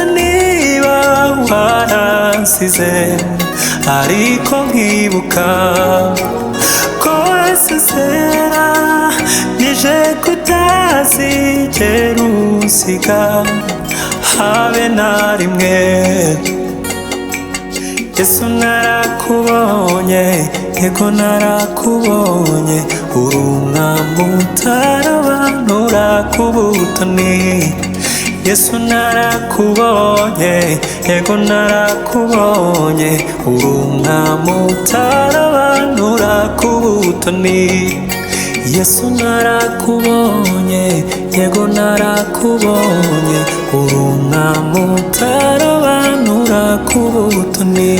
nibaza niba waransize ariko nkibuka ko wasezera nije kutazigera usiga habe na rimwe. Yesu narakubonye, yego narakubonye, uri umwami utarabanura ku butoni. Yesu narakubonye, yego narakubonye, uri umwami utarabanura ku butoni. Yesu narakubonye, yego narakubonye, uri umwami utarabanura ku butoni.